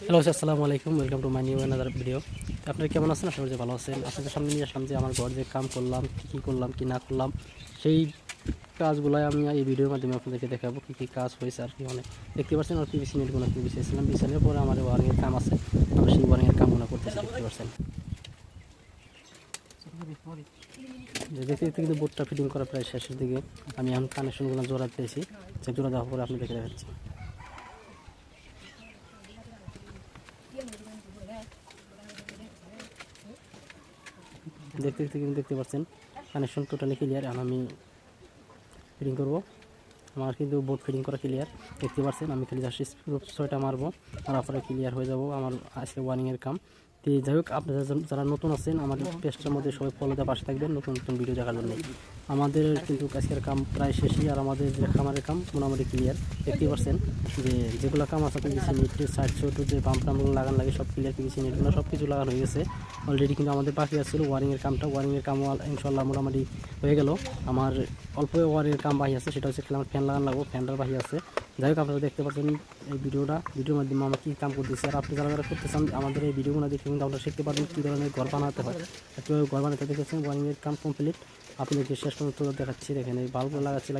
Hello আসসালামু আলাইকুম, welcome to my new another video. আপনারা কেমন আছেন? আশা করি যে ভালো আছেন। আপনাদের সামনে নিয়ে আসলাম যে আমার ঘর যে কাম করলাম, কী করলাম কি না করলাম, সেই কাজগুলাই আমি এই ভিডিওর মাধ্যমে আপনাদেরকে দেখাবো। কী কাজ হয়েছে আর কি। অনেক দেখতে পাচ্ছেন আর পিভিসি নেটগুলো বিছিয়েছিলাম। বিছানোর পরে আমাদের ওয়ারিংয়ের কাম আছে, আমরা সেই ওয়ারিংয়ের কামগুলো করতেছি, দেখতে পাচ্ছেন। দেখতে দেখতে কিন্তু বোর্ডটা ফিটিং করা প্রায় শেষের দিকে। আমি এখন কানেকশনগুলো জোড়া দিয়েছি, জোড়া দেওয়ার পরে আপনাদেরকে দেখাচ্ছি। দেখতে দেখতে কিন্তু দেখতে পাচ্ছেন কানেকশন টোটালি ক্লিয়ার। এখন আমি ফিটিং করব। আমার কিন্তু বোর্ড ফিটিং করা ক্লিয়ার, দেখতে পাচ্ছেন। আমি খালি জাস্ট ছয়টা মারবো, মারার পরে ক্লিয়ার হয়ে যাব আমার আজকে ওয়ারিংয়ের কাম। তো যাই হোক, আপনারা যারা নতুন আছেন আমার পেজটার মধ্যে সবাই ফলো দিয়ে পাশে থাকবেন নতুন নতুন ভিডিও দেখার জন্য। আমাদের কিন্তু আজকের কাম প্রায় শেষই, আর আমাদের যে খামারের কাম মোটামুটি ক্লিয়ার। দেখতে পাচ্ছেন যে যেগুলো কাম আছে পিভিসি নেটের সাইড ছোটো যে পাম্প টামগুলো লাগানো লাগে সব ক্লিয়ার, পিভিসি নেটগুলো সব কিছু লাগানো হয়ে গেছে অলরেডি। কিন্তু আমাদের বাকি আসছিল ওয়ারিংয়ের কামটা। ওয়ারিংয়ের কাম ইনশাল্লাহ মোটামুটি হয়ে গেল। আমার অল্প ওয়ারিংয়ের কাম বাকি আছে, সেটা হচ্ছে আমার ফ্যান লাগানো লাগবো, ফ্যানটার বাকি আছে। যাই হোক, আপনারা দেখতে পাচ্ছেন এই ভিডিওর মাধ্যমে আমরা কী কাম করতেছি। আর আপনি যারা করতে চান আমাদের এই ভিডিওগুলো দেখে কিন্তু আপনারা শিখতে পারবেন কী ধরনের ঘর বানাতে হয়, কীভাবে ঘর বানাতে। দেখেছেন ওয়ারিংয়ের কাম কমপ্লিট, আপনাদেরকে শেষ পর্যন্ত দেখাচ্ছি। দেখেন এই বাল্বগুলো লাগাচ্ছি